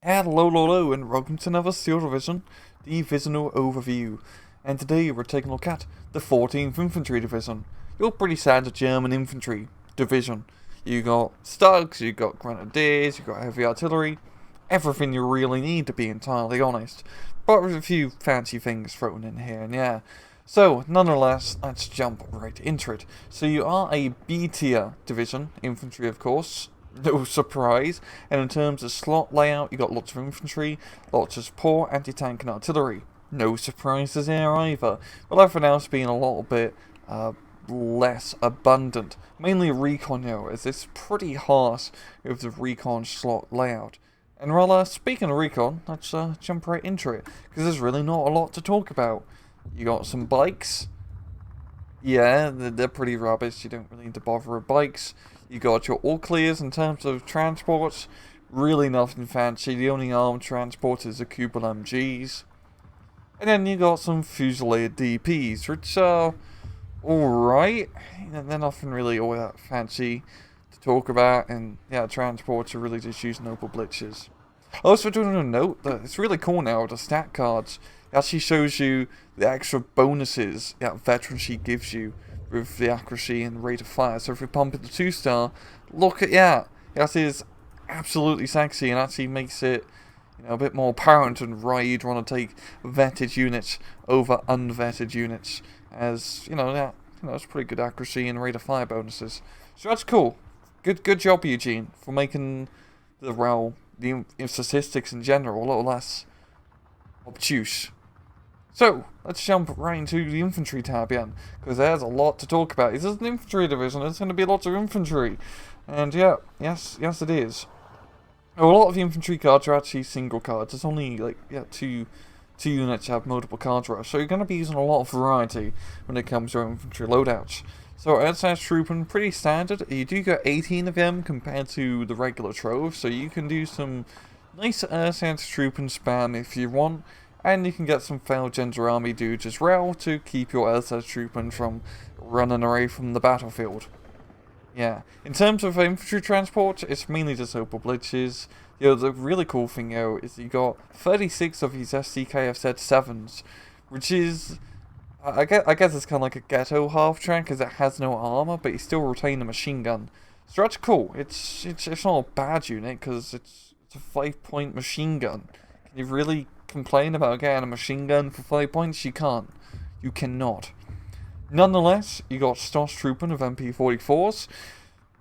Hello, and welcome to another Steel Division Divisional overview. And today we're taking a look at the 14th Infantry Division. Your pretty standard German infantry division. You got stugs, you got grenadiers, you got heavy artillery, everything you really need to be entirely honest. But with a few fancy things thrown in here and yeah. So, nonetheless, let's jump right into it. So you are a B tier division, infantry of course. No surprise, and in terms of slot layout, you got lots of infantry, lots of support, anti-tank and artillery. No surprises here either, but everything else being a little bit less abundant. Mainly recon though, as it's pretty harsh with the recon slot layout. And rather, speaking of recon, let's jump right into it, because there's really not a lot to talk about. You got some bikes. Yeah, they're pretty rubbish, you don't really need to bother with bikes. You got your all clears in terms of transports, really nothing fancy. The only armed transport is the Kubel MGs. And then you got some Fusilier DPs, which are alright. They're nothing really all that fancy to talk about, and yeah, transports are really just using noble blitzes. Also, do want to note that it's really cool now with the stat cards. It actually shows you the extra bonuses that Veteran Sheet gives you with the accuracy and rate of fire. So if you pump it to 2-star, look at that. That is absolutely sexy and actually makes it, a bit more apparent and why you'd want to take vetted units over unvetted units. As it's pretty good accuracy and rate of fire bonuses. So that's cool. Good job, Eugene, for making the statistics in general a little less obtuse. So, let's jump right into the infantry tab again, because there's a lot to talk about. This is an infantry division, there's going to be lots of infantry. And yeah, yes it is. A lot of the infantry cards are actually single cards. There's only, two units have multiple cards rush, so you're going to be using a lot of variety when it comes to infantry loadouts. So, SS Trooping, pretty standard. You do get 18 of them compared to the regular Trove, so you can do some nice SS Trooping spam if you want. And you can get some failed Gender Army dudes as well to keep your SS Trooping from running away from the battlefield. Yeah. In terms of infantry transport, it's mainly just Opal Blitzes. The really cool thing though is you got 36 of these SCKFZ-7s, which is, I guess it's kind of like a ghetto half-track because it has no armor, but you still retain a machine gun. So that's cool. It's not a bad unit because it's a 5-point machine gun. Can you really complain about getting a machine gun for 5 points? You can't. You cannot. Nonetheless, you got Stoss Trooping of MP44s.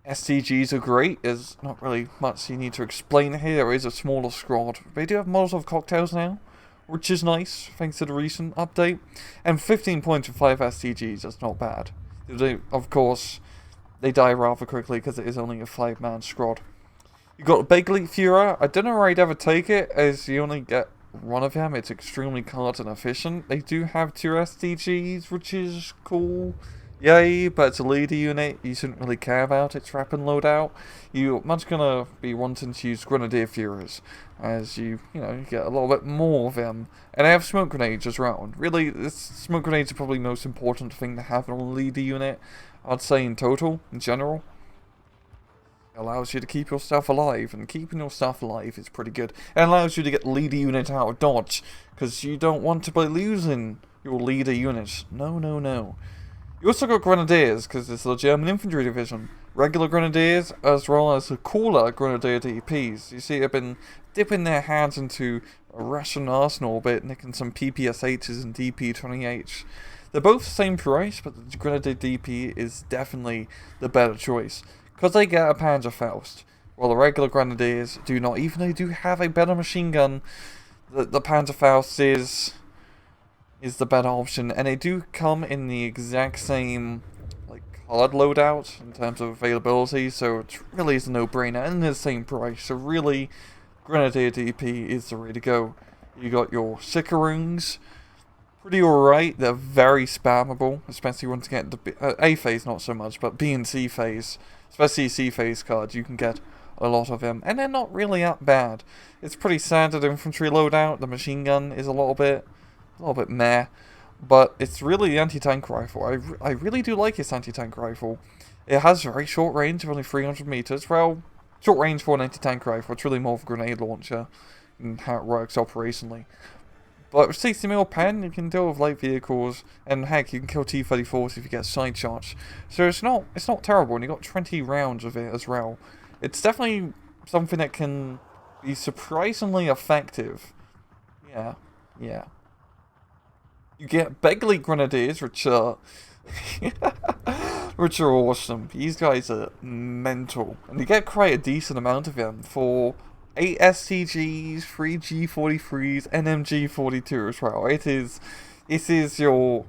STGs are great. There's not really much you need to explain here. There is a smaller squad. They do have Molotov cocktails now, which is nice, thanks to the recent update. And 15 points for 5 STGs, that's not bad. Of course, they die rather quickly because it is only a 5-man squad. You got Big Elite Führer. I don't know where I'd ever take it, as you only get one of them. It's extremely card inefficient. They do have 2 SDGs, which is cool. Yay, but it's a leader unit. You shouldn't really care about its rapid loadout. You're much gonna be wanting to use Grenadier Führers, as you get a little bit more of them. And they have smoke grenades as well. Really, smoke grenades are probably the most important thing to have on a leader unit, I'd say in total, in general. Allows you to keep your stuff alive, and keeping your stuff alive is pretty good. It allows you to get leader unit out of dodge, because you don't want to be losing your leader unit. No. You also got Grenadiers, because it's the German Infantry Division. Regular Grenadiers, as well as the cooler Grenadier DPs. You see, they've been dipping their hands into a Russian arsenal a bit, nicking some PPSHs and DP-28s. They're both the same price, but the Grenadier DP is definitely the better choice, because they get a Panzerfaust, while the regular Grenadiers do not. Even though they do have a better machine gun, the Panzerfaust is the better option, and they do come in the exact same card loadout in terms of availability, so it really is a no-brainer, and they're the same price, so really, Grenadier DP is the way to go. You got your Sickaroons, pretty alright. They're very spammable, especially once you get the A phase, not so much, but B and C phase, especially C phase cards, you can get a lot of them, and they're not really that bad. It's pretty standard infantry loadout. The machine gun is a little bit meh, but it's really the anti-tank rifle. I really do like this anti-tank rifle. It has very short range of only 300 meters. Well, short range for an anti-tank rifle. It's really more of a grenade launcher. and how it works operationally. But with 60mm pen, you can deal with light vehicles, and heck, you can kill T-34s if you get side charge. So it's not terrible, and you got 20 rounds of it as well. It's definitely something that can be surprisingly effective. Yeah. You get Begley Grenadiers, which are which are awesome. These guys are mental, and you get quite a decent amount of them for 8 STGs, 3 G43s, and MG42 as well. This is your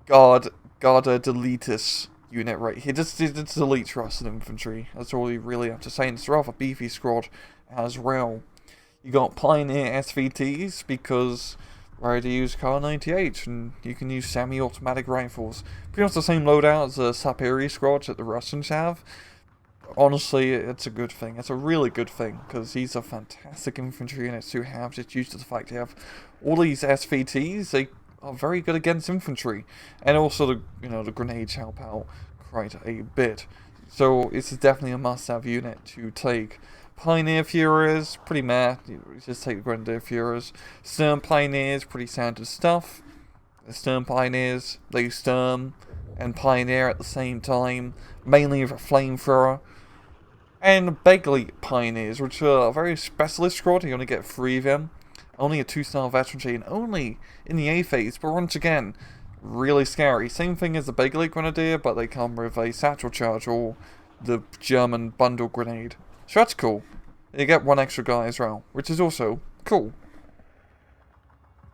Garda Deletus unit right here. It's Elite Trust and Infantry. That's all you really have to say. And it's a rather beefy squad as well. You got Pioneer SVTs because to use Car 98, and you can use semi-automatic rifles. Pretty much the same loadout as the Sapiri squads that the Russians have. Honestly, it's a good thing. It's a really good thing, because these are fantastic infantry units to have, just due to the fact they have all these SVTs. They are very good against infantry, and also the grenades help out quite a bit. So this is definitely a must-have unit to take. Pioneer Furies, pretty meh. You just take the Grenadier Furies. Sturm Pioneers, pretty standard stuff. The Sturm Pioneers, they Sturm and Pioneer at the same time, mainly with a flamethrower. And Begley Pioneers, which are a very specialist squad. You only get 3 of them. Only a 2-star veterancy, and only in the A phase, but once again, really scary. Same thing as the Begley Grenadier, but they come with a satchel charge or the German bundle grenade. So that's cool. And you get 1 extra guy as well, which is also cool.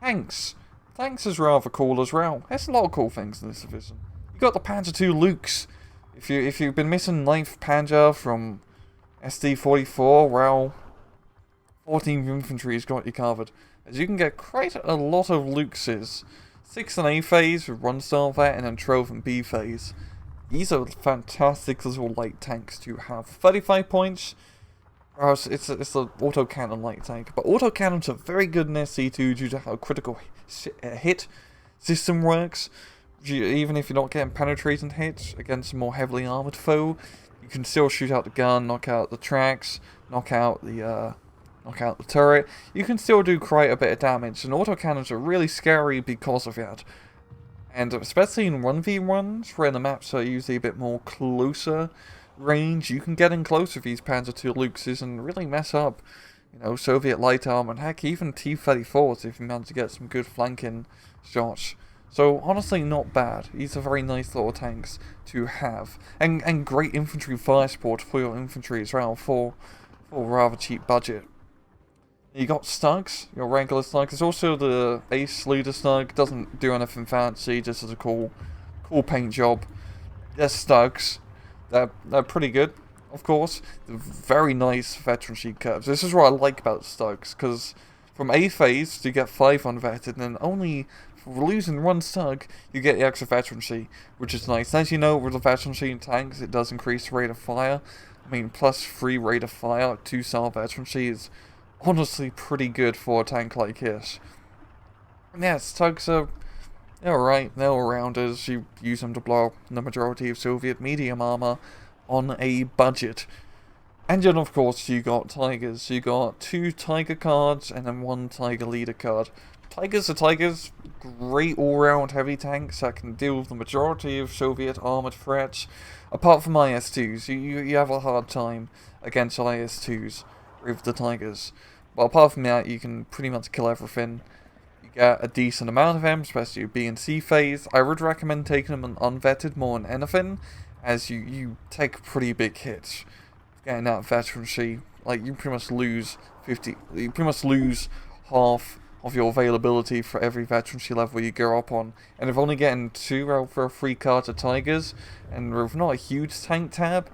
Tanks. Tanks is rather cool as well. There's a lot of cool things in this division. You got the Panzer II Lukes. If you've been missing 9th Panzer from SD44, well, 14th Infantry's got you covered, as you can get quite a lot of Lukeses. 6th and A phase with 1-star vet, and then 12th and B phase. These are fantastic little light tanks to have. 35 points. It's an autocannon light tank, but autocannons are very good in SC2 due to how critical hit system works. Even if you're not getting penetrating hits against a more heavily armored foe, you can still shoot out the gun, knock out the tracks, knock out the turret. You can still do quite a bit of damage, and autocannons are really scary because of that. And especially in 1v1s, where the maps are usually a bit more closer range, you can get in close with these Panzer II Luxes and really mess up, Soviet light armor, and heck, even T-34s if you manage to get some good flanking shots. So honestly, not bad. These are very nice little tanks to have, and great infantry fire support for your infantry as well, for a rather cheap budget. You got Stugs, your regular Stug. There's also the Ace Leader Stug. Doesn't do anything fancy, just as a cool paint job. There's Stugs. They're pretty good, of course. They're very nice veterancy curves. This is what I like about Stugs, because from A phase you get 5 unvetted, and then only for losing 1 Stug you get the extra veterancy, which is nice. As you know, with the veterancy in tanks, it does increase the rate of fire. I mean, plus 3 rate of fire, 2-star veterancy is honestly pretty good for a tank like this. And yeah, Stugs are alright, they're all-rounders. You use them to blow up the majority of Soviet medium armor on a budget. And then of course you got Tigers. You got 2 Tigger cards and then 1 Tigger leader card. Tigers are Tigers, great all-round heavy tanks that can deal with the majority of Soviet armored threats. Apart from IS-2s, you have a hard time against IS-2s with the Tigers. But apart from that, you can pretty much kill everything. You get a decent amount of them, especially B and C phase. I would recommend taking them unvetted more than anything, as you take pretty big hits. Getting that veterancy, like you pretty much lose half of your availability for every veterancy level you go up on. And if only getting 2 out for a 3 card of Tigers, and with not a huge tank tab,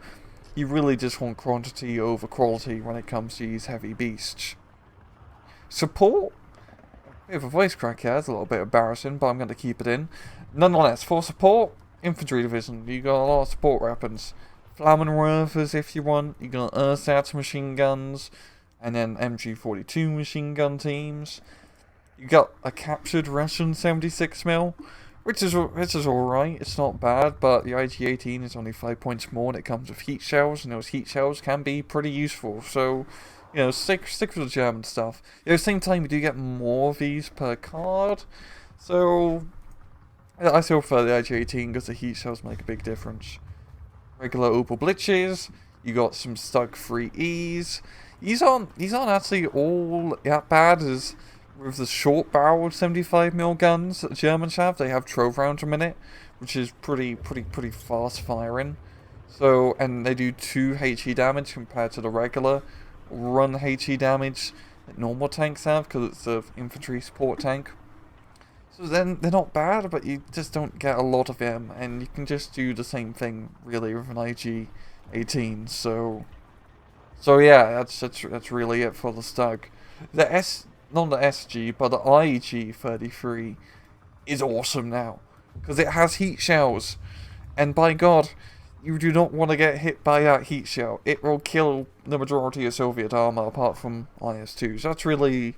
you really just want quantity over quality when it comes to these heavy beasts. Support? Bit of a voice crack here, it's a little bit embarrassing, but I'm going to keep it in. Nonetheless, for support, Infantry Division, you got a lot of support weapons. Flammenwerfers if you want, you got ersatz machine guns, and then MG42 machine gun teams. You got a captured Russian 76mm, which is alright, it's not bad, but the IG-18 is only 5 points more when it comes with heat shells, and those heat shells can be pretty useful, so You know, stick with the German stuff. At the same time, you do get more of these per card, so I still prefer the IG-18 because the heat shells make a big difference. Regular Opal Blitzes, you got some Stug 3Es. These aren't actually all that bad as with the short barreled 75mm guns that the Germans have. They have 12 rounds a minute, which is pretty fast firing. So, and they do 2 HE damage compared to the regular 1 HE damage that normal tanks have because it's an infantry support tank. So then they're not bad, but you just don't get a lot of them, and you can just do the same thing really with an IG-18. So yeah, that's really it for the Stug. Not the SG, but the IG-33 is awesome now because it has heat shells, and by God, you do not want to get hit by that heat shell. It will kill the majority of Soviet armor apart from IS-2. So that's really,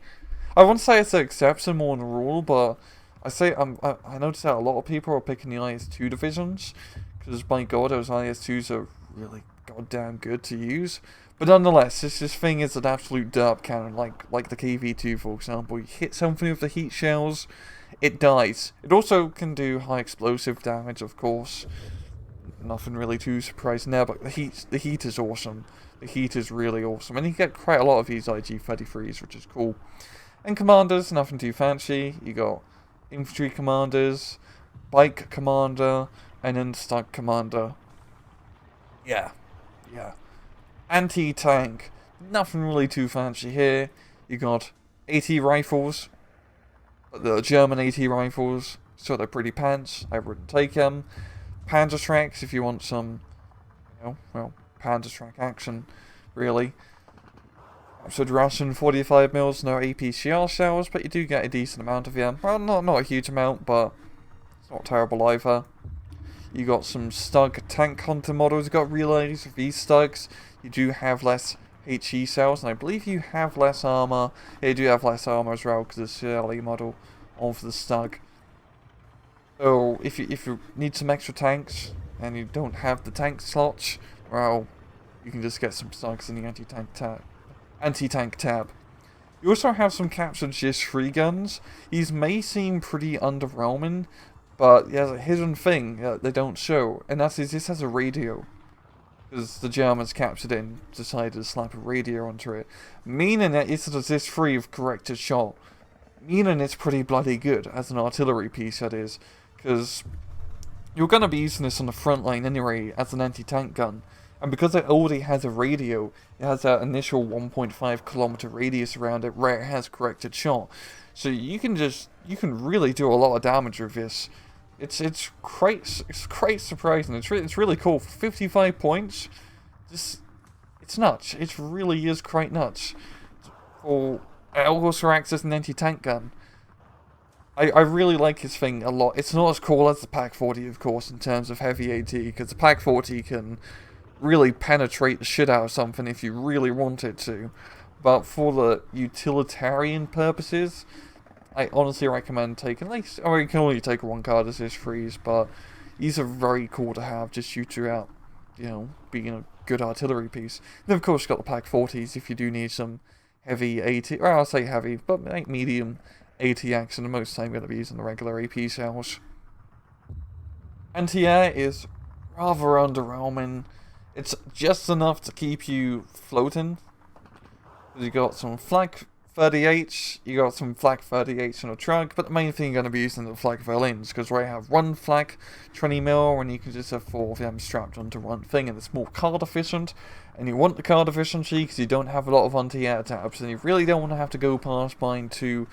I wouldn't say it's an exception more than a rule, but I noticed that a lot of people are picking the IS-2 divisions because by God, those IS-2s are really goddamn good to use. But nonetheless, this thing is an absolute derp cannon, like the KV-2 for example. You hit something with the heat shells, it dies. It also can do high explosive damage, of course. Nothing really too surprising there, but the heat is awesome. The heat is really awesome, and you get quite a lot of these IG-33s, which is cool. And commanders, nothing too fancy. You got infantry commanders, bike commander, and then stug commander. Yeah. Anti-tank, nothing really too fancy here. You got AT rifles, the German AT rifles, so they're pretty pants. I wouldn't take them. Panzer tracks if you want some, Panzer track action, really. So Russian 45mm, no APCR shells, but you do get a decent amount of them. Well, not a huge amount, but it's not terrible either. You got some Stug tank hunter models. You got relays of these Stugs. You do have less HE cells, and I believe you have less armor. Yeah, you do have less armor as well because it's the CLE model of the Stug. So if you need some extra tanks and you don't have the tank slots, well, you can just get some Stugs in the anti-tank tab. You also have some captured GIS-3 guns. These may seem pretty underwhelming, but there's a hidden thing that they don't show, and that is this has a radio. Because the Germans captured it and decided to slap a radio onto it. Meaning that it's a GIS-3 with corrected shot. Meaning it's pretty bloody good, as an artillery piece that is. Because you're going to be using this on the front line anyway as an anti-tank gun. And because it already has a radio, it has that initial 1.5 kilometer radius around it where it has corrected shot. So you can really do a lot of damage with this. It's quite surprising. It's really cool. For 55 points, it's nuts. It really is quite nuts. It also acts as an anti-tank gun. I really like this thing a lot. It's not as cool as the Pak-40, of course, in terms of heavy AT, because the Pak-40 can really penetrate the shit out of something if you really want it to. But for the utilitarian purposes, I honestly recommend taking at least, or you can only take one card as GIS-3s, but these are very cool to have just due to being a good artillery piece. And of course, you've got the Pak-40s if you do need some heavy AT, or I'll say heavy, but like medium AT action, and most of the time you're going to be using the regular AP cells. Anti-air is rather underwhelming. It's just enough to keep you floating. You got some Flak 38s, you got some Flak 38s in a truck, but the main thing you're going to be using are the Flak violins, because we have one Flak 20mm, and you can just have 4 of them strapped onto one thing, and it's more card efficient, and you want the card efficiency because you don't have a lot of anti-air tabs, and you really don't want to have to go past buying 2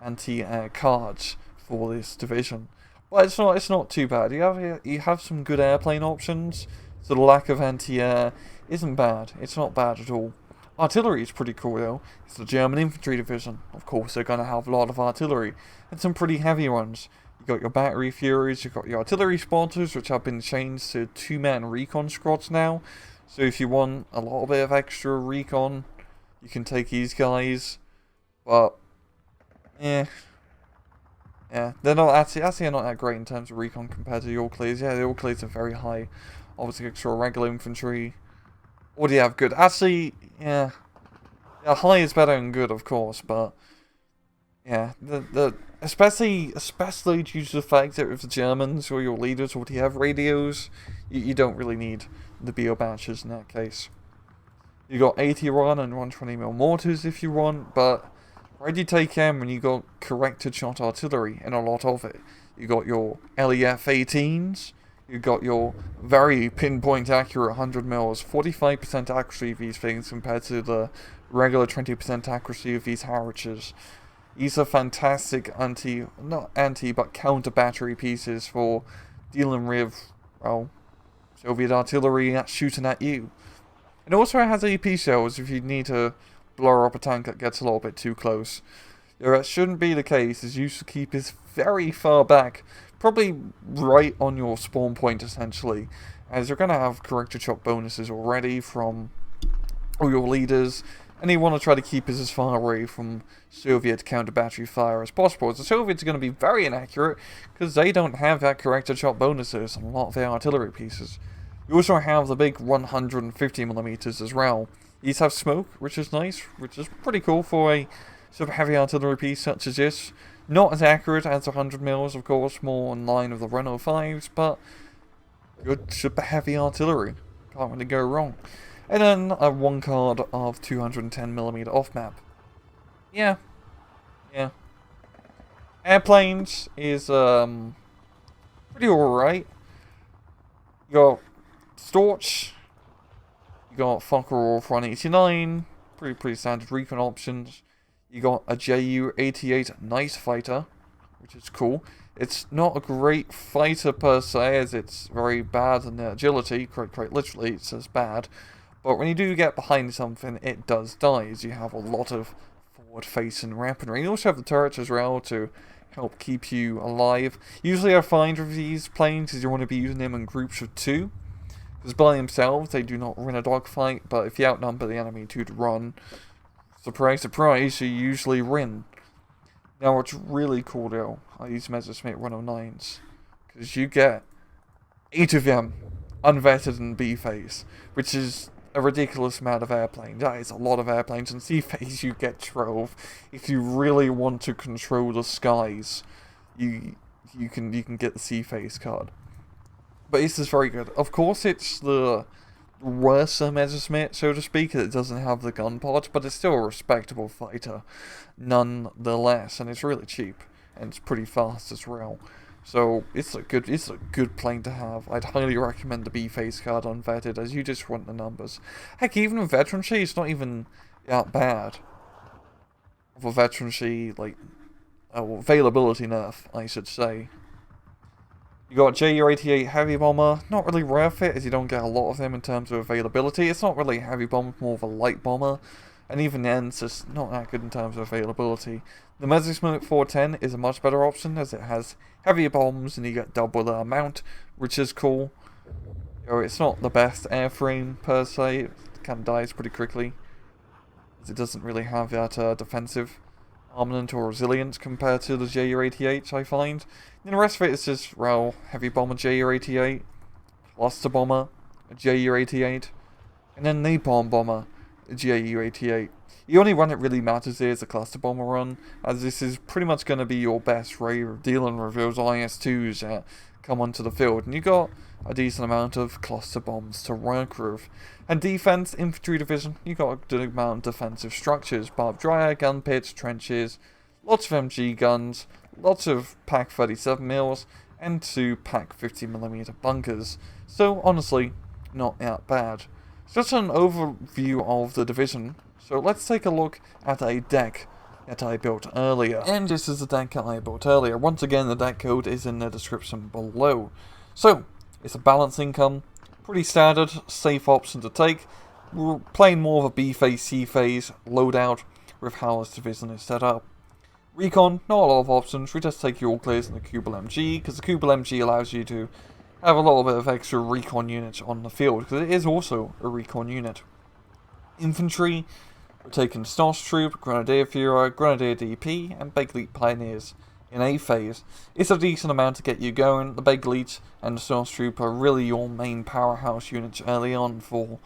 anti-air cards for this division. But it's not too bad. You have some good airplane options, so the lack of anti-air isn't bad. It's not bad at all. Artillery is pretty cool though. It's the German Infantry Division. Of course, they're going to have a lot of artillery, and some pretty heavy ones. You got your battery Furies, you've got your artillery spotters, which have been changed to 2-man recon squads now. So if you want a little bit of extra recon, you can take these guys. But yeah, they're not actually not that great in terms of recon compared to the All-Clears. Yeah, the All-Clears are very high. Obviously, extra regular infantry. Or do you have good? Actually, yeah. Yeah, high is better than good, of course, but yeah, especially due to the fact that with the Germans or your leaders already have radios, you don't really need the BO batches in that case. You got 80 run and 120mm mortars if you want, but where you take them when you got corrected shot artillery and a lot of it. You got your LEF 18s, you got your very pinpoint accurate 100 mils, 45% accuracy of these things compared to the regular 20% accuracy of these howitzers. These are fantastic but counter battery pieces for dealing with, well, Soviet artillery that's shooting at you. It also has AP shells if you need to blow up a tank that gets a little bit too close. That shouldn't be the case, as you should keep it very far back, probably right on your spawn point essentially, as you're going to have corrected shot bonuses already from all your leaders, and you want to try to keep it as far away from Soviet counter-battery fire as possible. As the Soviets are going to be very inaccurate, because they don't have that corrected shot bonuses on a lot of their artillery pieces. You also have the big 150mm as well. These have smoke, which is nice, which is pretty cool for a sort of heavy artillery piece such as this. Not as accurate as the 100mm, of course, more in line with the Renault 5s, but good super heavy artillery. Can't really go wrong. And then one card of 210mm off-map. Yeah. Airplanes is pretty alright. You got Storch, you got Focke-Wulf 189, pretty standard recon options. You got a Ju-88 Night Fighter, which is cool. It's not a great fighter per se, as it's very bad in the agility, quite literally, it's as bad. But when you do get behind something, it does die, as you have a lot of forward-facing weaponry. You also have the turrets as well to help keep you alive. Usually I find with these planes is you want to be using them in groups of 2. Because by themselves, they do not win a dogfight, but if you outnumber the enemy 2 to run, surprise, surprise, you usually win. Now what's really cool though, are these Messerschmitt 109s. Because you get 8 of them unvetted in B phase, which is a ridiculous amount of airplanes. That is a lot of airplanes. In C phase you get 12. If you really want to control the skies, you can get the C phase card. But this is very good. Of course it's the worse Messerschmitt, so to speak, it doesn't have the gun pod, but it's still a respectable fighter nonetheless, and it's really cheap and it's pretty fast as well. So it's a good plane to have. I'd highly recommend the B-Phase card unvetted, as you just want the numbers. Heck, even with veterancy, it's not even that bad. Of a veterancy, like, availability nerf, I should say. You got Ju-88 Heavy Bomber, not really worth it, as you don't get a lot of them in terms of availability. It's not really a heavy bomber, more of a light bomber. And even then, it's just not that good in terms of availability. The Messerschmitt 410 is a much better option, as it has heavier bombs and you get double the amount, which is cool. It's not the best airframe per se, it kind of dies pretty quickly, as it doesn't really have that defensive armament or resilience compared to the Ju-88, I find. And the rest of it is just, well, heavy bomber Ju-88, cluster bomber, a Ju-88, and then napalm bomber, a Ju-88. The only one that really matters here is the cluster bomber run, as this is pretty much going to be your best way of dealing with those IS-2s that come onto the field, and you got a decent amount of cluster bombs to work with. And defense, Infantry Division, you got a good amount of defensive structures, barbed wire, gun pits, trenches, lots of MG guns, lots of Pak 37mm, and 2 Pak 50mm bunkers. So honestly, not that bad. It's just an overview of the division. So let's take a look at a deck that I built earlier. And this is the deck that I built earlier. Once again, the deck code is in the description below. So, it's a balanced income, pretty standard, safe option to take. We're playing more of a B-phase, C-phase loadout with how this division is set up. Recon, not a lot of options, we just take your all clears and the Kubel MG, because the Kubel MG allows you to have a little bit of extra recon units on the field, because it is also a recon unit. Infantry, we're taking Stas Troop, Grenadier Führer, Grenadier DP, and Begleet Pioneers in A phase. It's a decent amount to get you going. The Begleet and the Stas Troop are really your main powerhouse units early on for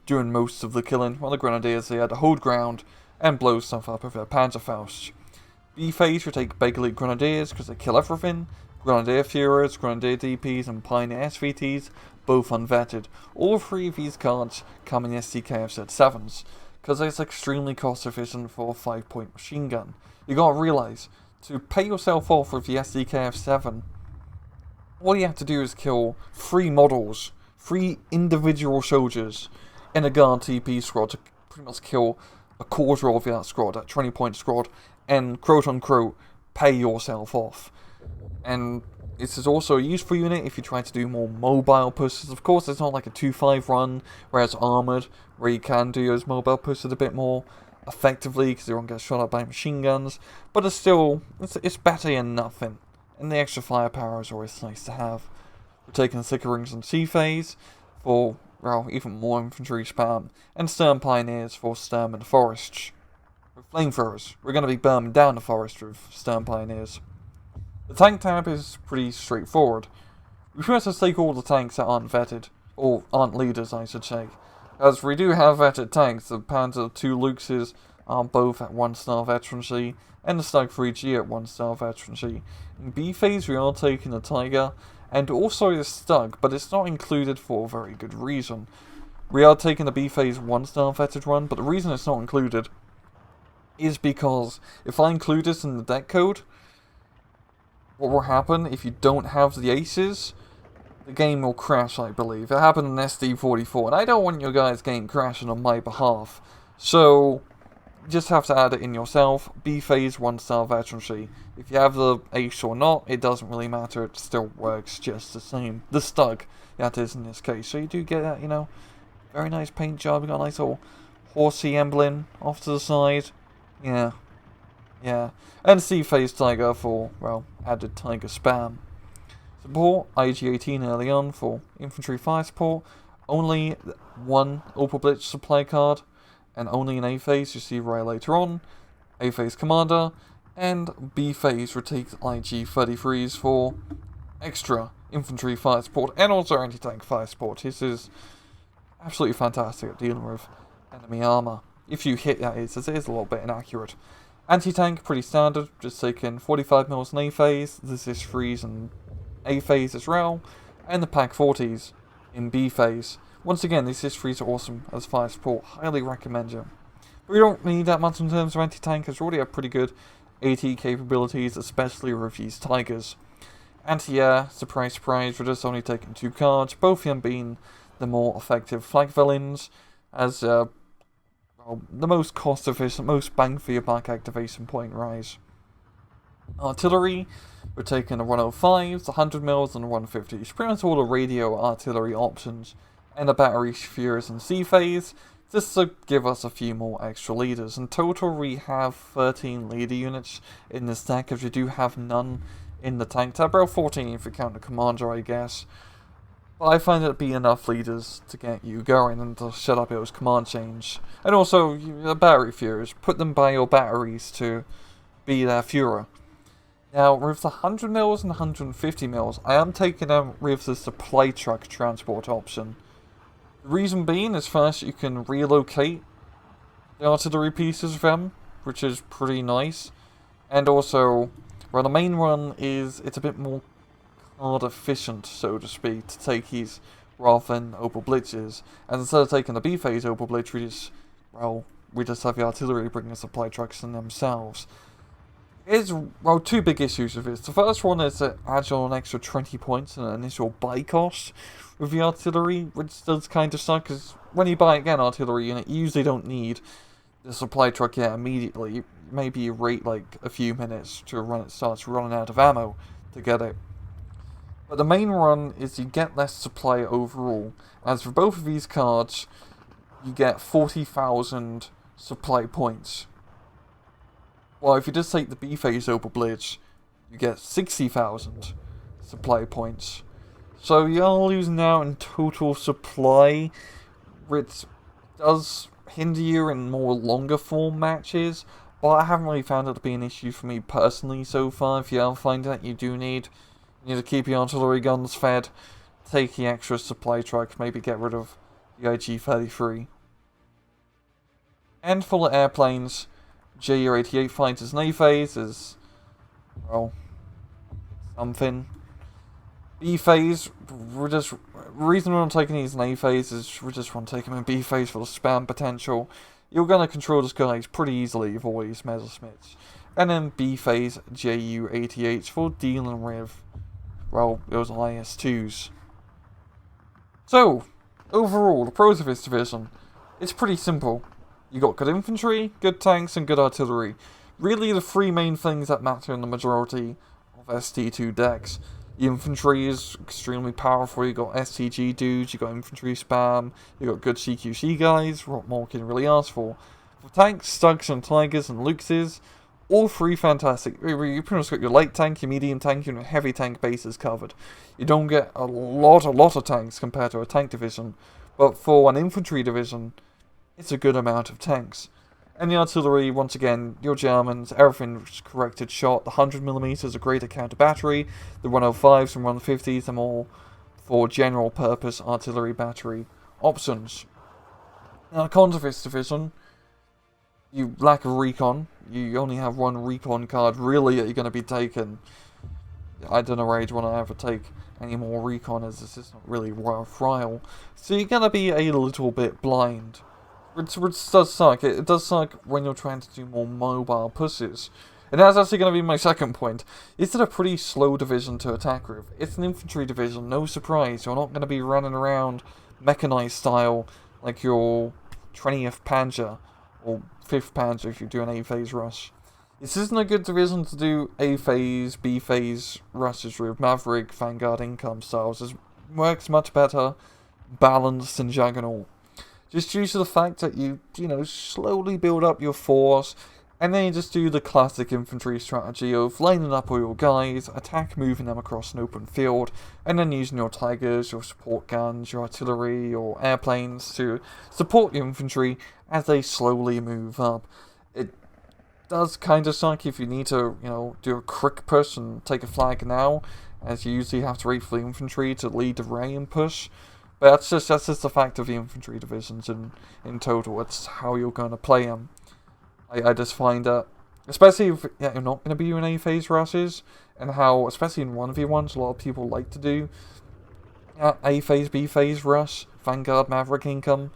doing most of the killing, while the Grenadiers, they had to hold ground and blow stuff up with their Panzerfaust. B phase will take Big Elite Grenadiers because they kill everything. Grenadier Führers, Grenadier DPs, and Pioneer SVTs, both unvetted. All three of these cards come in SDKF set 7s, because it's extremely cost efficient for a 5-point machine gun. You gotta realise, to pay yourself off with the SDKF 7, all you have to do is kill 3 models, 3 individual soldiers, in a guard TP squad to pretty much kill a quarter of that squad, that 20-point squad, and quote-unquote, pay yourself off. And this is also a useful unit if you try to do more mobile pushes. Of course, it's not like a 2-5 run, where it's armoured, where you can do those mobile pushes a bit more effectively, because you won't get shot up by machine guns. But it's still, it's better than nothing. And the extra firepower is always nice to have. We're taking Thicker Rings and C phase for, well, even more infantry spam, and Stern Pioneers for Sturm and Forests. With flamethrowers, we're going to be burning down the forest with Stern Pioneers. The tank tab is pretty straightforward. We first have to take all the tanks that aren't vetted, or aren't leaders I should say. As we do have vetted tanks, the Panzer II Luxes are both at 1-star veterancy, and the Stug 3G at 1-star veterancy. In B phase we are taking the Tigga, and also the Stug, but it's not included for a very good reason. We are taking the B phase 1-star vetted run, but the reason it's not included is because if I include this in the deck code, what will happen if you don't have the aces? The game will crash, I believe. It happened in SD44, and I don't want your guys' game crashing on my behalf. So, you just have to add it in yourself. B phase 1-star veterancy. If you have the ace or not, it doesn't really matter. It still works just the same. The Stug, that is in this case. So you do get that, you know, very nice paint job. You got a nice little horsey emblem off to the side. Yeah. Yeah. And C phase Tigga for, well, added Tigga spam. Support, IG-18 early on for infantry fire support. Only 1 Opal Blitz supply card. And only in A phase you see right later on. A phase commander. And B phase rotates IG-33s for extra infantry fire support. And also anti-tank fire support. This is absolutely fantastic at dealing with enemy armor. If you hit that, it is a little bit inaccurate. Anti-tank, pretty standard, just taking 45mm in A phase, the ZIS-3s in A phase as well, and the PAC-40s in B phase. Once again, these ZIS-3s are awesome as fire support, highly recommend them. But we don't need that much in terms of anti-tank, as we already have pretty good AT capabilities, especially with these Tigers. Anti-air, surprise surprise, we're just only taking 2 cards, both of them being the more effective flag villains, as the most cost efficient, most bang for your buck activation point rise. Artillery, we're taking the 105s, the 100mm and the 150s. Pretty much all the radio artillery options, and the battery Führers in C phase, just to give us a few more extra leaders. In total we have 13 leader units in this deck, as we do have none in the tank tab. Well, 14 if you count the commander, I guess. But I find it be enough leaders to get you going and to shut up those command chains. And also, the battery Führers, put them by your batteries to be their Führer. Now, with the 100mm and 150mm, I am taking them with the supply truck transport option. The reason being is first, you can relocate the artillery pieces of them, which is pretty nice. And also, well, the main one is, it's a bit more card efficient, so to speak, to take these rather than Opal Blitzes. And instead of taking the B phase Opal Blitz, we just have the artillery bringing the supply trucks in themselves. There's, well, 2 big issues with this. The first one is that it adds on an extra 20 points in an initial buy cost with the artillery, which does kind of suck, because when you buy again artillery unit, you usually don't need the supply truck yet immediately. Maybe you wait like a few minutes to run it starts running out of ammo to get it. But the main one is you get less supply overall, as for both of these cards, you get 40,000 supply points. Well, if you just take the B phase Opal Blitz, you get 60,000 supply points. So you are losing out in total supply, which does hinder you in more longer form matches, but I haven't really found it to be an issue for me personally so far. If you are finding that you do need to keep your artillery guns fed, take the extra supply truck, maybe get rid of the IG-33. And full of airplanes, Ju-88 fighters and A-phase is, well, something. B-phase, reason we're not taking these in A-phase is we just want to take them in B-phase for the spam potential. You're going to control the guys pretty easily with all these Messerschmitts. And then B-phase, Ju-88 for dealing with, well, those IS-2s. So, overall, the pros of this division, it's pretty simple. You got good infantry, good tanks, and good artillery. Really the three main things that matter in the majority of ST2 decks. The infantry is extremely powerful, you got STG dudes, you got infantry spam, you got good CQC guys, what more can you really ask for? For tanks, stugs and tigers and luxes, all three fantastic. You pretty much got your light tank, your medium tank, and your heavy tank bases covered. You don't get a lot of tanks compared to a tank division, but for an infantry division, it's a good amount of tanks. And the artillery, once again, your Germans, everything's corrected shot. The 100mm is a greater counter battery. The 105s and 150s are more for general purpose artillery battery options. Now, the cons of this division, you lack a recon. You only have one recon card really that you're going to be taking. I don't know where you'd want to ever take any more recon, as this is not really worthwhile. So you're going to be a little bit blind. Which does suck. It does suck when you're trying to do more mobile pushes. And that's actually going to be my second point. It's a pretty slow division to attack with. It's an infantry division, no surprise. You're not going to be running around mechanized style like your 20th Panzer or 5th Panzer if you do an A-phase rush. This isn't a good division to do A-phase, B-phase rushes with Maverick, Vanguard income styles. It works much better, balanced and juggernaut. Just due to the fact that you slowly build up your force, and then you just do the classic infantry strategy of lining up all your guys, attack moving them across an open field, and then using your Tigers, your support guns, your artillery, your airplanes to support your infantry as they slowly move up. It does kind of suck if you need to, do a quick push and take a flag now, as you usually have to wait for the infantry to lead the ray and push. But that's just the fact of the infantry divisions in total. It's how you're going to play them. I just find that, especially if you're not going to be doing A-phase rushes, and how, especially in 1v1s, a lot of people like to do A-phase, B-phase rush, Vanguard, Maverick income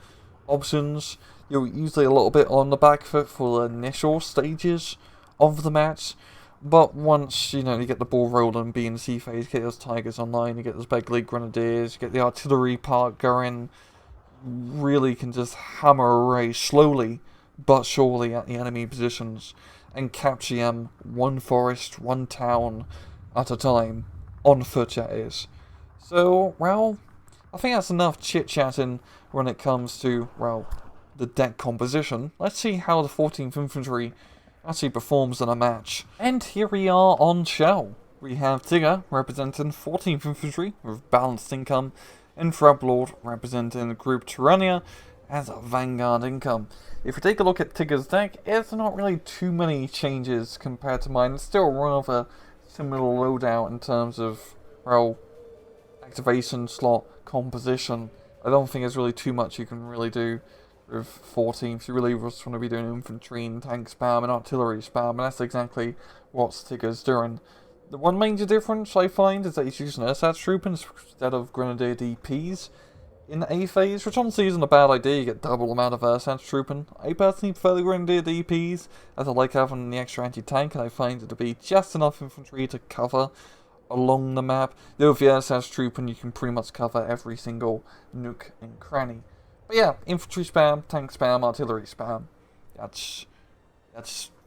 options. You're usually a little bit on the back foot for the initial stages of the match. But once, you get the ball rolling, being C-phase, get those Tigers online, you get those big league Grenadiers, you get the artillery part going, really can just hammer away slowly but surely at the enemy positions and capture them one forest, one town at a time, on foot that is. So, well, I think that's enough chit-chatting when it comes to, well, the deck composition. Let's see how the 14th Infantry actually performs in a match. And here we are on show. We have Tigga representing 14th Infantry with balanced income, and Threblord representing Group Tyrannia as a Vanguard income. If we take a look at Tigga's deck, it's not really too many changes compared to mine. It's still rather similar loadout in terms of, well, activation slot composition. I don't think there's really too much you can really do with 14th. You really just want to be doing infantry and tank spam and artillery spam, and that's exactly what Tigga's doing. The one major difference I find is that he's using ersatz troopers instead of grenadier DPs in A-phase, which honestly isn't a bad idea. You get double amount of ersatz trooping. I personally prefer the grenadier DPs, as I like having the extra anti-tank, and I find it to be just enough infantry to cover along the map. Though with the ersatz trooping, you can pretty much cover every single nook and cranny. But yeah, infantry spam, tank spam, artillery spam. That's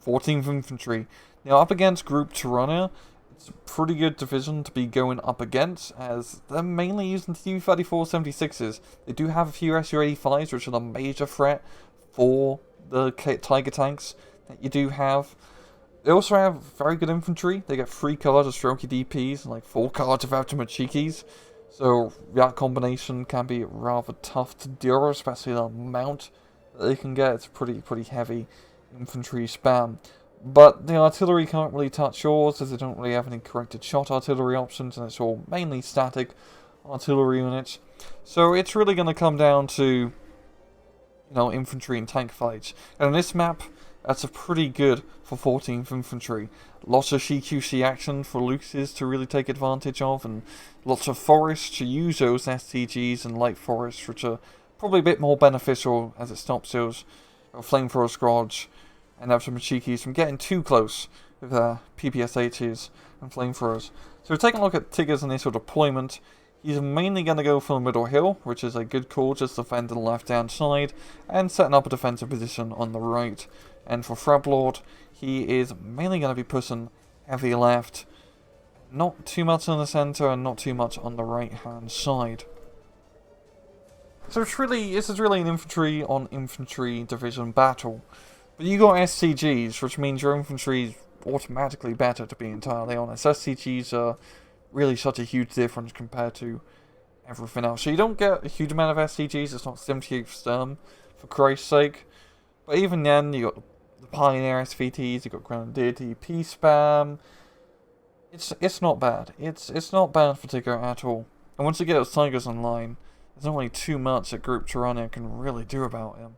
14th Infantry. Now up against Group Tyrannia, it's a pretty good division to be going up against, as they're mainly using Tu-3476s. They do have a few Su-85s, which are the major threat for the Tigga tanks that you do have. They also have very good infantry. They get 3 cards of strokey DPs and like 4 cards of ultimate cheekies. So that combination can be rather tough to deal with, especially the amount that they can get. It's pretty heavy infantry spam. But the artillery can't really touch yours, as they don't really have any corrected shot artillery options, and it's all mainly static artillery units. So it's really going to come down to infantry and tank fights. And on this map, that's a pretty good for 14th Infantry. Lots of CQC action for Luxes to really take advantage of, and lots of forests to use those STGs and light forests, which are probably a bit more beneficial as it stops those flamethrower squads and have some cheekies from getting too close with PPSHs and flamethrowers. So we're taking a look at Tigga's initial deployment. He's mainly going to go for the middle hill, which is a good call, just defending the left-hand side, and setting up a defensive position on the right. And for Threblord, he is mainly going to be pushing heavy left, not too much on the centre and not too much on the right-hand side. So this is really an infantry on infantry division battle. But you got SCGs, which means your infantry is automatically better, to be entirely honest. SCGs are really such a huge difference compared to everything else. So you don't get a huge amount of SCGs, it's not 78th Sturm, for Christ's sake. But even then, you got the Pioneer SVTs, you got Grenadier TP spam. It's not bad. It's not bad for Tigga at all. And once you get those Tigers online, there's only too much that Group Tyrannia can really do about him.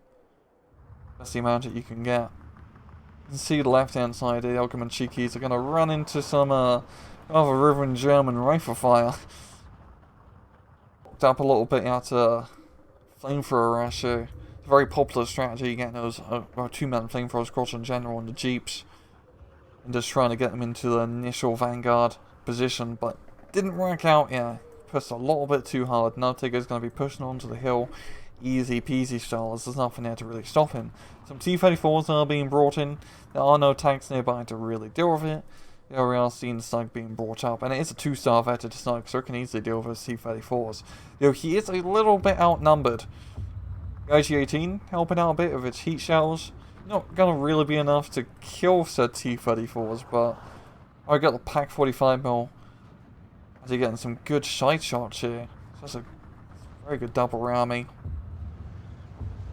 That's the amount that you can get. You can see the left-hand side, the Alchemist Cheekies are going to run into some rather riven German rifle fire. Hooked up a little bit at flamethrower ratio. It's a very popular strategy, getting those two-man flamethrower squads in general in the Jeeps. And just trying to get them into the initial vanguard position, but didn't work out, yeah. Pushed a little bit too hard. Now Tigga's going to be pushing onto the hill easy peasy style, as there's nothing there to really stop him. Some T-34s are being brought in. There are no tanks nearby to really deal with it. We are seeing the Stug being brought up, and it is a 2-star vetted Stug, so it can easily deal with those T-34s. He is a little bit outnumbered. The IG-18 helping out a bit with its heat shells. Not going to really be enough to kill said T-34s, but I got the Pack 45mm. As you're getting some good side shots here. So that's a very good double ramming.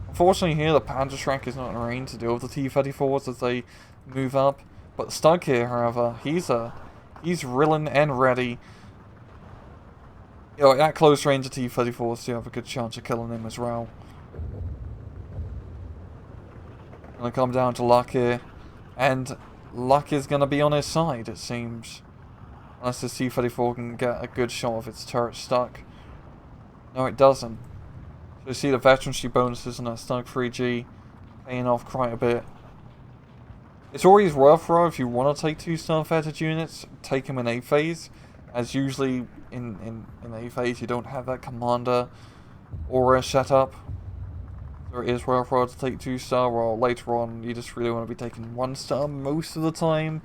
Unfortunately here, the Panzerschreck is not in range to deal with the T-34s as they move up. But the Stug here, however, he's reeling and ready. At close range, the T-34s do have a good chance of killing him as well. Gonna come down to luck here, and luck is gonna be on his side, it seems. Unless the C-34 can get a good shot of its turret stuck. No, it doesn't. So you see the veterancy bonuses on that Stug 3G paying off quite a bit. It's always worthwhile if you want to take 2-star vetted units, take them in A phase, as usually in A phase you don't have that commander or a setup. So it is worthwhile to take 2-star, while later on you just really want to be taking 1-star most of the time.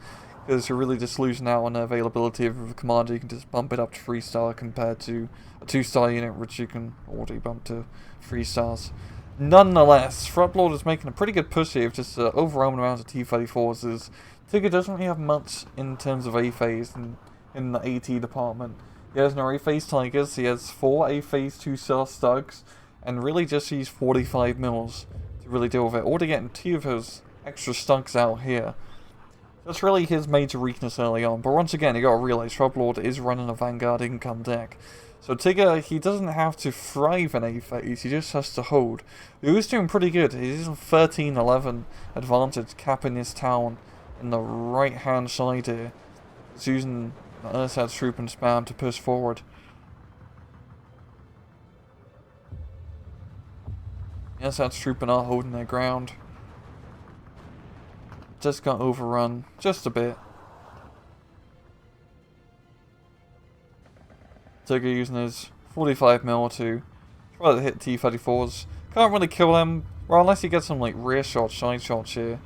Because you're really just losing out on the availability of a commander. You can just bump it up to 3-star compared to a 2-star unit, which you can already bump to 3 stars. Nonetheless, Threblord is making a pretty good push here with just an overwhelming amount of T-34s, as Tigga doesn't really have much in terms of A-phase in the AT department. He has no A-phase Tigers, he has 4 A-phase 2-star Stugs, and really just used 45 mils to really deal with it, or to get 2 of those extra Stugs out here. That's really his major weakness early on, but once again, you gotta realize Threblord is running a Vanguard income deck. So Tigga, he doesn't have to thrive in A phase, he just has to hold. He was doing pretty good, he's on 13-11 advantage, capping his town in the right hand side here. He's using the Ursad's troop and spam to push forward. The Ursad's troop are holding their ground. Just got overrun, just a bit. Tigga using his 45mm to try to hit T-34s. Can't really kill them, well, unless he gets some like rear shots, side shots here.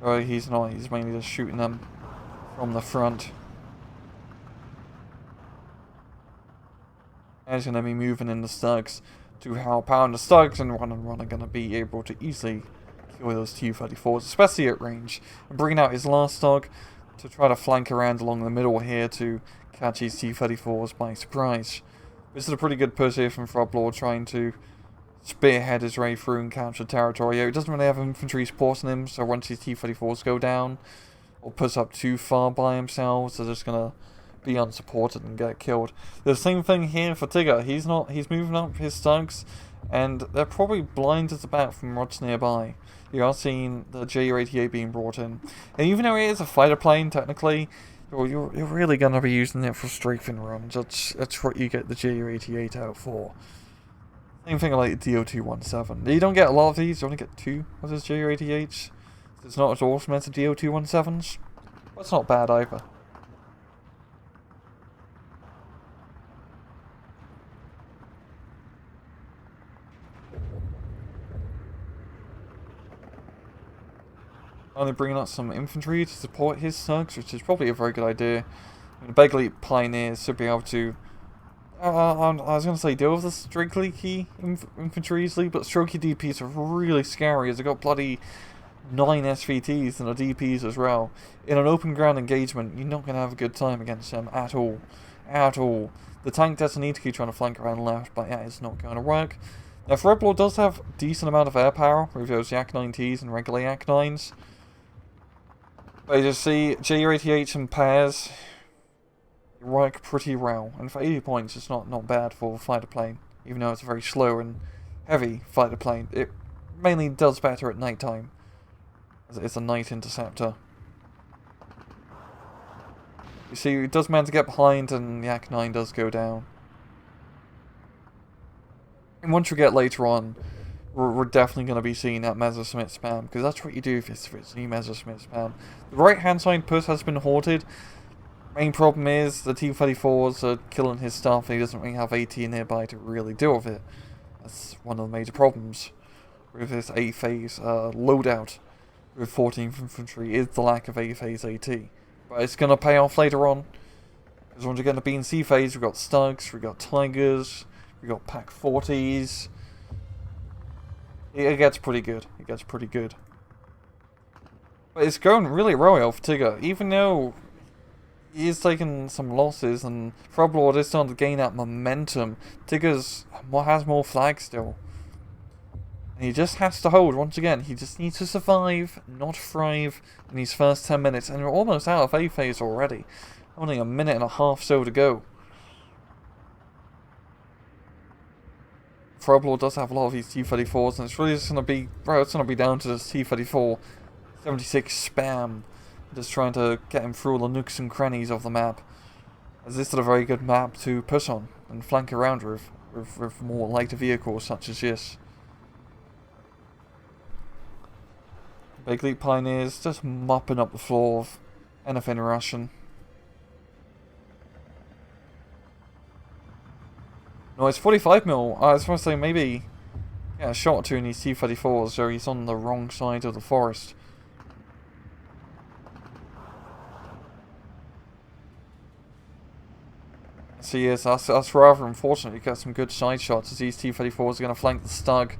He's not, he's mainly just shooting them from the front. And he's going to be moving in the Stugs to help out. And the Stugs and run are going to be able to easily kill those T-34s, especially at range. And bringing out his last Stug to try to flank around along the middle here to catch these T-34s by surprise. This is a pretty good push here from Threblord, trying to spearhead his way through and capture territory. He doesn't really have infantry supporting him, so once these T-34s go down or push up too far by themselves, they're just going to be unsupported and get killed. The same thing here for Tigga. He's moving up his stugs, and they're probably blind as a bat from what's nearby. You are seeing the Ju-88 being brought in. And even though it is a fighter plane, technically, you're really going to be using it for strafing runs. That's what you get the Ju-88 out for. Same thing like the DO-217. You don't get a lot of these, you only get 2 of those Ju-88s. It's not as awesome as the DO-217s. But it's not bad either. Only bringing out some infantry to support his stugs, which is probably a very good idea. I mean, the Begley Pioneers should be able to... I was going to say deal with the Strigly infantry easily, but Strokey DPs are really scary as they've got bloody 9 SVTs and the DPs as well. In an open ground engagement, you're not going to have a good time against them at all. At all. The tank doesn't need to keep trying to flank around left, but yeah, it's not going to work. Now, Rebel does have a decent amount of air power with those Yak 9Ts and regular Yak 9s. But you just see Ju-88 in pairs work pretty well, and for 80 points it's not bad for a fighter plane, even though it's a very slow and heavy fighter plane. It mainly does better at night time, as it's a night interceptor. You see, it does manage to get behind, and the Yak 9 does go down. And once we get later on, we're definitely going to be seeing that Messerschmitt spam, because that's what you do if it's new Messerschmitt spam. The right-hand side push has been halted. Main problem is the T-34s are killing his stuff, and he doesn't really have AT nearby to really deal with it. That's one of the major problems with this A-phase loadout with 14th Infantry, is the lack of A-phase AT. But it's going to pay off later on, because once you get in the B and C phase, we've got Stugs, we've got Tigers, we've got Pack 40s. It gets pretty good. It gets pretty good. But it's going really well for Tigga, even though he is taking some losses and Throblord is starting to gain that momentum. Tigga's has more flags still. And he just has to hold, once again, he just needs to survive, not thrive in these first 10 minutes. And we're almost out of A phase already. Only a minute and a half so to go. Throblord does have a lot of these T-34s, and it's really just going to be, it's going to be down to this T-34 76 spam, just trying to get him through all the nooks and crannies of the map, as this is a very good map to push on and flank around with more lighter vehicles such as this. Big Leap Pioneers just mopping up the floor of anything Russian. No, it's 45mm. I was supposed to say maybe get a shot or two in these T-34s, so he's on the wrong side of the forest. So yes, that's rather unfortunate. You get some good side shots as these T-34s are going to flank the Stug.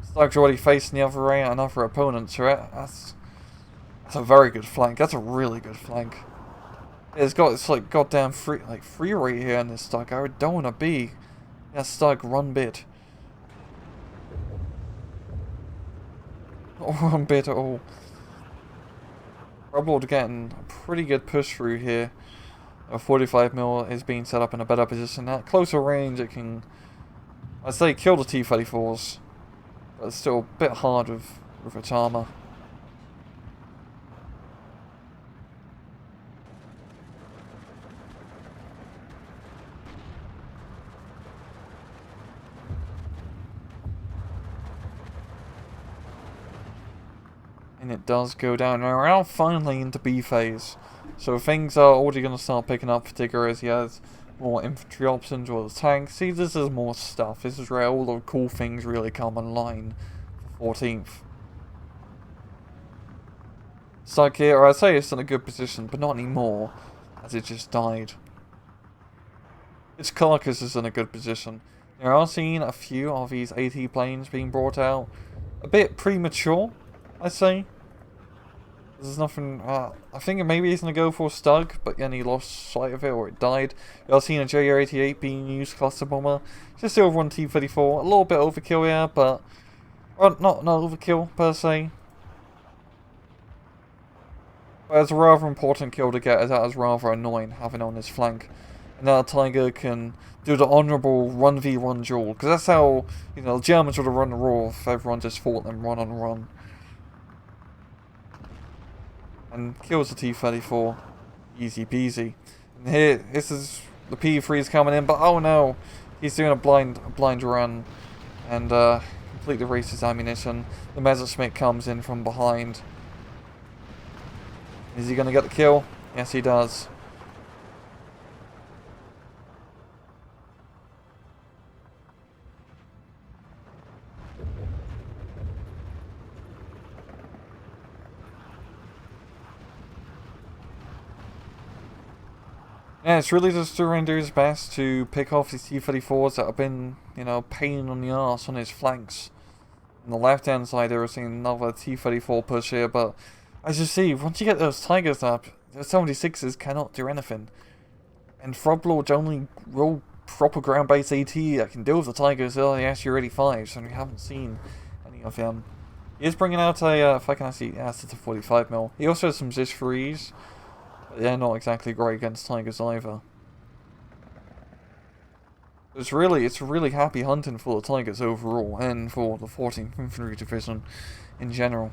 Stug's already facing the other opponent, so that's a very good flank. That's a really good flank. It's like goddamn free rate here in this Stug. I don't want to be that Stug run bit. Not one bit at all. Rebel getting a pretty good push through here. A 45mm is being set up in a better position. At closer range, it can, I'd say, kill the T-34s, but it's still a bit hard with its armor. And it does go down. Now we're now finally into B phase. So things are already going to start picking up for Tigga as he has more infantry options or the tanks. See, this is more stuff. This is where all the cool things really come online for 14th. Stug here, I'd say it's in a good position, but not anymore, as it just died. Its carcass is in a good position. There are seeing a few of these AT planes being brought out. A bit premature, I'd say. There's nothing, I think maybe he's going to go for a Stug, but then he lost sight of it or it died. You're seeing a Ju-88 being used cluster bomber. Just the over one T-34. A little bit overkill here, but well, not overkill per se. But it's a rather important kill to get, as that is rather annoying having on his flank. And now Tigga can do the honourable 1v1 duel, because that's how, you know, the Germans would have run the war if everyone just fought them run on run. And kills the T-34. Easy peasy. And here, this is, the P3 is coming in, but oh no! He's doing a blind run, and completely erases his ammunition. The Messerschmitt comes in from behind. Is he going to get the kill? Yes, he does. Yeah, it's really just trying to do his best to pick off these T-34s that have been, you know, pain on the arse on his flanks. On the left-hand side, there we're seeing another T-34 push here, but as you see, once you get those Tigers up, the 76s cannot do anything. And Throblord's only real proper ground-based AT that can deal with the Tigers are the SU-85s, and we haven't seen any of them. He is bringing out a, if I can actually, it's a 45mm. He also has some Zish-3s, but they're not exactly great against Tigers either. It's really happy hunting for the Tigers overall, and for the 14th Infantry Division in general.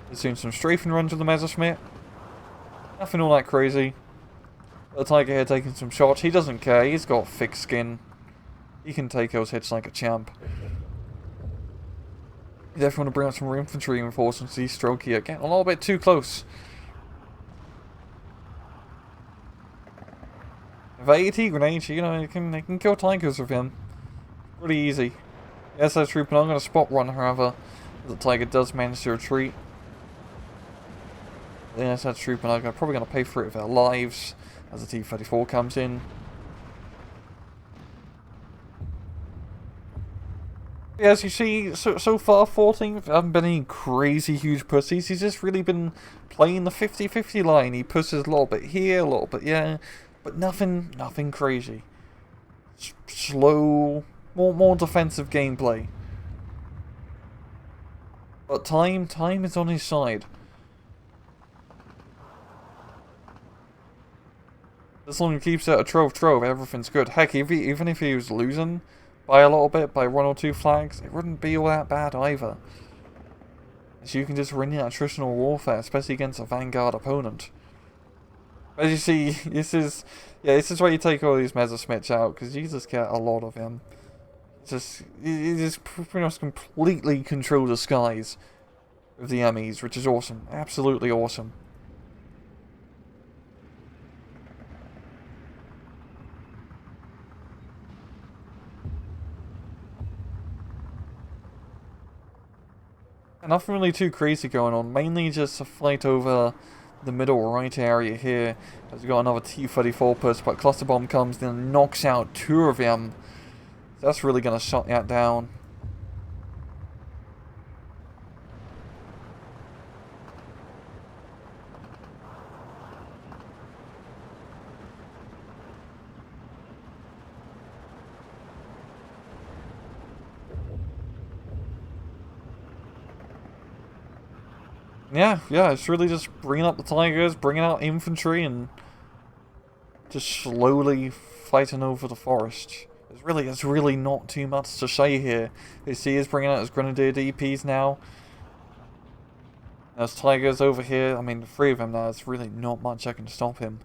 There's soon some strafing runs with the Messerschmitt. Nothing all that crazy. The Tigga here taking some shots. He doesn't care. He's got thick skin. He can take those hits like a champ. You definitely want to bring out some more infantry reinforcements. He's stroke here. Getting a little bit too close. With AT grenades, you know, they can kill Tigers with him. Pretty easy. Yes, that's true, but I'm going to spot run, however. The Tigga does manage to retreat. Yes, that's true, but I'm probably going to pay for it with their lives as the T-34 comes in. Yeah, as you see, so far, 14th haven't been any crazy huge pussies. He's just really been playing the 50-50 line. He pushes a little bit here, a little bit yeah, but nothing crazy. Slow, more defensive gameplay. But time is on his side. As long as he keeps it a trove, everything's good. Heck, even if he was losing by a little bit, by 1 or 2 flags, it wouldn't be all that bad either. As you can just win that attritional warfare, especially against a vanguard opponent. As you see, this is where you take all these Messerschmitts out, because you just get a lot of him. You just pretty much completely control the skies with the MEs, which is awesome. Absolutely awesome. Nothing really too crazy going on, mainly just a fight over the middle right area here. As we got another T-34 push, but cluster bomb comes in and knocks out 2 of them. So that's really going to shut that down. Yeah, it's really just bringing up the Tigers, bringing out infantry, and just slowly fighting over the forest. There's really not too much to say here. You see he's bringing out his Grenadier DPs now. There's Tigers over here. I mean, the 3 of them now, there's really not much that can stop him.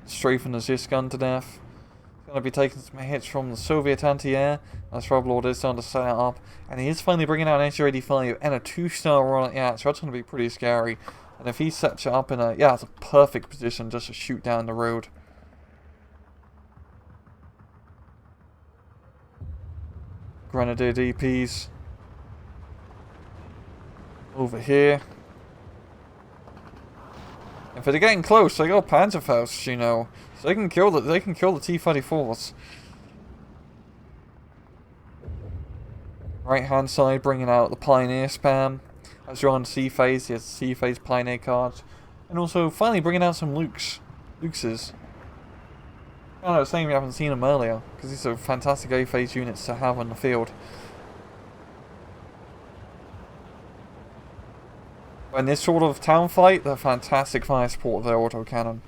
Strafing the Zish gun to death. Going to be taking some hits from the Soviet anti-air. As Throblord is starting to set it up. And he is finally bringing out an SU-85 and a 2-star run at that, so that's going to be pretty scary. And if he sets it up in a, it's a perfect position just to shoot down the road. Grenadier DPs. Over here. If they're getting close, they got Panzerfaust, you know. So they can kill the T-34s. Right hand side bringing out the Pioneer spam. As you're on C-phase, he has the C-phase Pioneer cards. And also finally bringing out some Luxes. I know, it's saying we haven't seen them earlier, because these are fantastic A-phase units to have on the field. In this sort of town fight, they're fantastic fire support with their autocannon.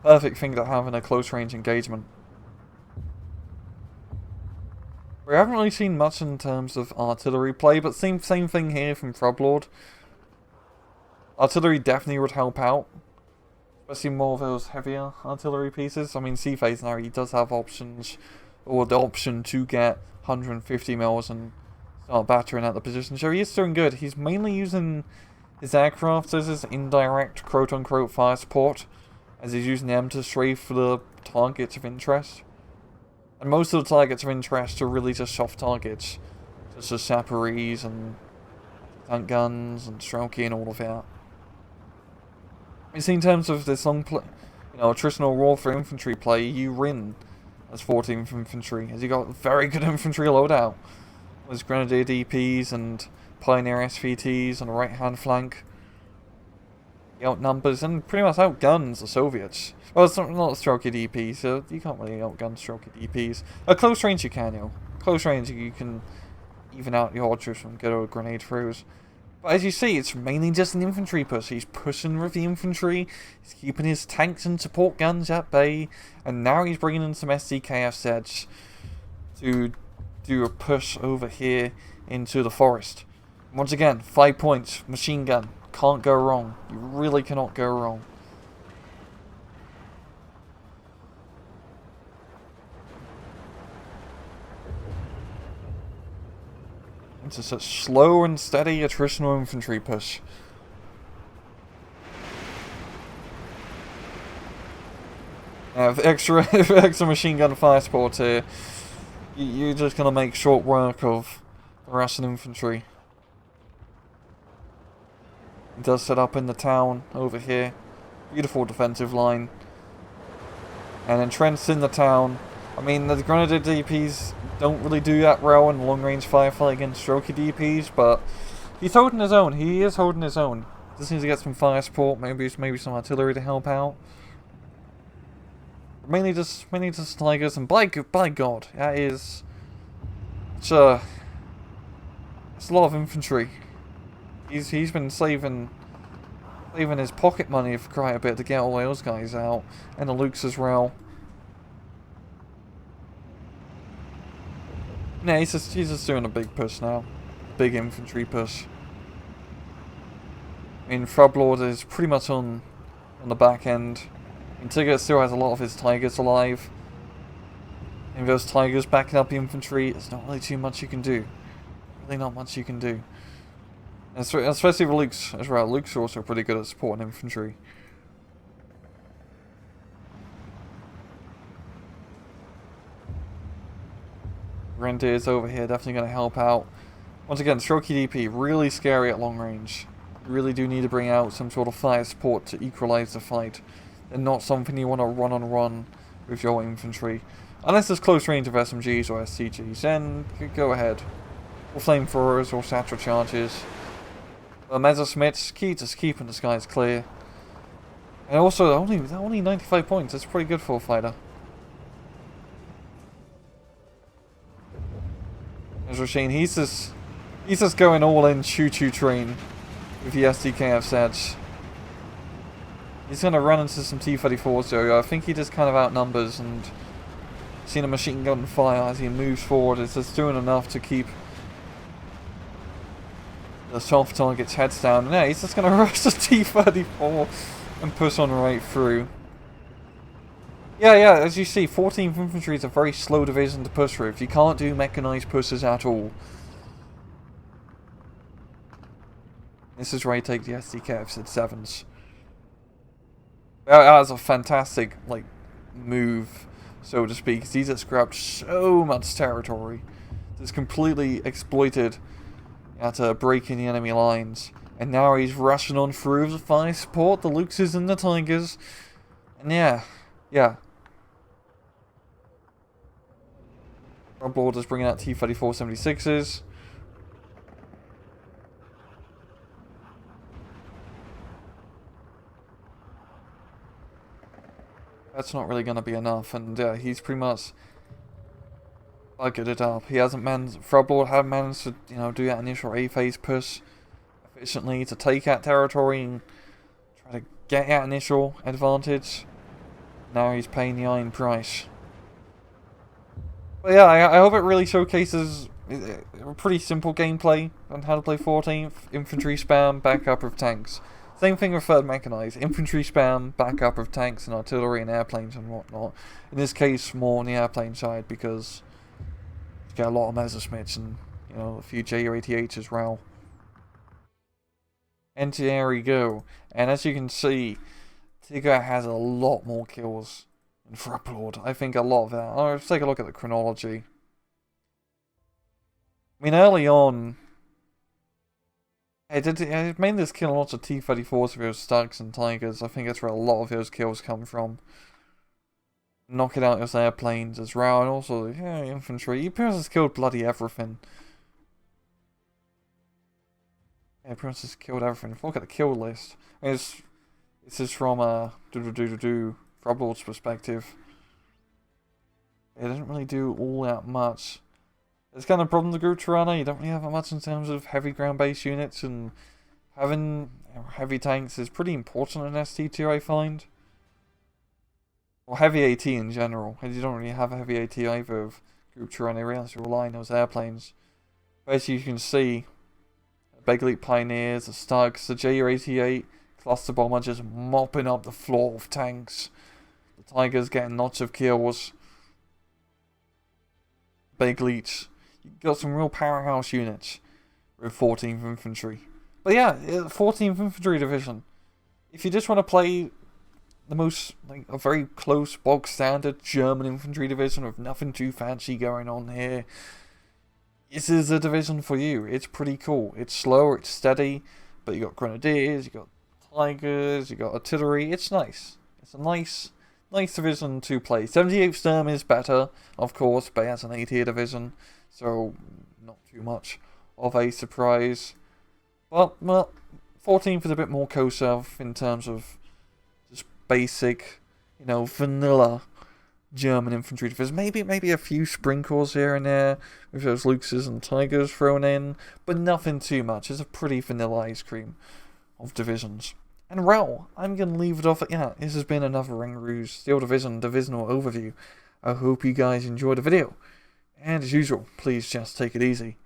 Perfect thing to have in a close range engagement. We haven't really seen much in terms of artillery play, but same thing here from Thrublord. Artillery definitely would help out. Especially more of those heavier artillery pieces. I mean, C-Phase now, he does have options, or the option to get 150 mils and start battering at the position. So he is doing good. He's mainly using his aircraft as his indirect quote-unquote fire support, as he's using them to strafe for the targets of interest. And most of the targets of interest are really just soft targets, such as Saparis and tank guns and Strelky and all of that. You see, in terms of this long play, attritional warfare infantry play, you win as 14th Infantry, as you got very good infantry loadout. With Grenadier DPs and Pioneer SVTs on the right hand flank. He outnumbers and pretty much outguns the Soviets. Well, it's not Strelky DPs, so you can't really outgun Strelky DPs. At close range you can, Close range you can even out your archers from good old grenade throws. But as you see, it's mainly just an infantry push. He's pushing with the infantry, he's keeping his tanks and support guns at bay, and now he's bringing in some SDKF sets to do a push over here into the forest. Once again, 5 points, machine gun, can't go wrong. You really cannot go wrong. It's just a slow and steady attritional infantry push. With extra machine gun fire support here, you're just going to make short work of the Russian infantry. It does set up in the town over here. Beautiful defensive line. And entrenched in the town. I mean, the Grenadier DPs don't really do that well in long-range firefight against Strelky DPs, but he's holding his own. He is holding his own. Just needs to get some fire support, maybe some artillery to help out. Mainly just Tigers, and by God, that is it's a lot of infantry. He's been saving his pocket money for quite a bit to get all those guys out, and the Lukes as well. Yeah, he's just doing a big push now. Big infantry push. I mean, Thrublord is pretty much on the back end. And Tigga still has a lot of his Tigers alive. And those Tigers backing up the infantry, there's not really too much you can do. Really not much you can do. And especially the Lukes as well. Lukes are also pretty good at supporting infantry. Grenadiers over here definitely going to help out. Once again, Strelky DP, really scary at long range. You really do need to bring out some sort of fire support to equalize the fight. And not something you want to run on run with your infantry. Unless there's close range of SMGs or SCGs, then go ahead. Or flamethrowers or satchel charges. But Messerschmitts, key to keeping the skies clear. And also, only 95 points, that's pretty good for a fighter. As Rasheen, he's just going all in choo-choo train with the SDKF sets. He's going to run into some T-34s, so I think he just kind of outnumbers, and seeing a machine gun fire as he moves forward is just doing enough to keep the soft target's heads down. And yeah, he's just going to rush the T-34 and push on right through. Yeah, as you see, 14th Infantry is a very slow division to push through. You can't do mechanized pushes at all. This is where you take the SDKFs at 7s. That was a fantastic, move, so to speak. He's just grabbed so much territory. Just completely exploited at breaking the enemy lines. And now he's rushing on through the fire support, the Luxes and the Tigers. And yeah. Thrublord is bringing out T-34-76s. That's not really going to be enough, and he's pretty much buggered it up. He hasn't managed. Thrublord hasn't managed to, do that initial A phase push efficiently to take out territory and try to get that initial advantage. Now he's paying the iron price. But yeah, I hope it really showcases a pretty simple gameplay on how to play 14th. Infantry spam, backup of tanks. Same thing with 3rd Mechanized. Infantry spam, backup of tanks and artillery and airplanes and whatnot. In this case, more on the airplane side because you get a lot of Messerschmitts and, you know, a few Ju-88s as well. And there we go. And as you can see, Tigga has a lot more kills than Threplord. I think a lot of that. Let's take a look at the chronology. I mean, early on, it made this kill lots of T-34s with those stugs and Tigers. I think that's where a lot of those kills come from. Knocking out those airplanes as well, and also, yeah, infantry. He pretty much has killed bloody everything. Yeah, pretty much has killed everything. If we look at the kill list, I mean, this is from Threplord's perspective. It doesn't really do all that much. It's kind of a problem with Group Tirana. You don't really have that much in terms of heavy ground-based units, and having heavy tanks is pretty important in ST2, I find. Or heavy AT in general. You don't really have a heavy AT either of Group Tirana. You realize you're relying on those airplanes. But as you can see, Big Leap Pioneers, the Stugs, the Ju-88 cluster bomber just mopping up the floor of tanks. The Tigers getting lots of kills. Big Leech. You got some real powerhouse units with 14th Infantry. But yeah, 14th Infantry Division. If you just want to play the most, like, a very close, bog standard German Infantry Division with nothing too fancy going on here, this is a division for you. It's pretty cool. It's slow, it's steady, but you got Grenadiers, you got Tigers, you got Artillery. It's nice. It's a nice division to play. 78th Sturm is better, of course, but it's an A-tier division, so not too much of a surprise. But, well, 14th is a bit more co-serve in terms of just basic, you know, vanilla German infantry division. Maybe a few sprinkles here and there with those Luxes and Tigers thrown in, but nothing too much. It's a pretty vanilla ice cream of divisions. And well, I'm going to leave it off at that. This has been another Ring Rouge Steel Division Divisional overview. I hope you guys enjoyed the video. And as usual, please just take it easy.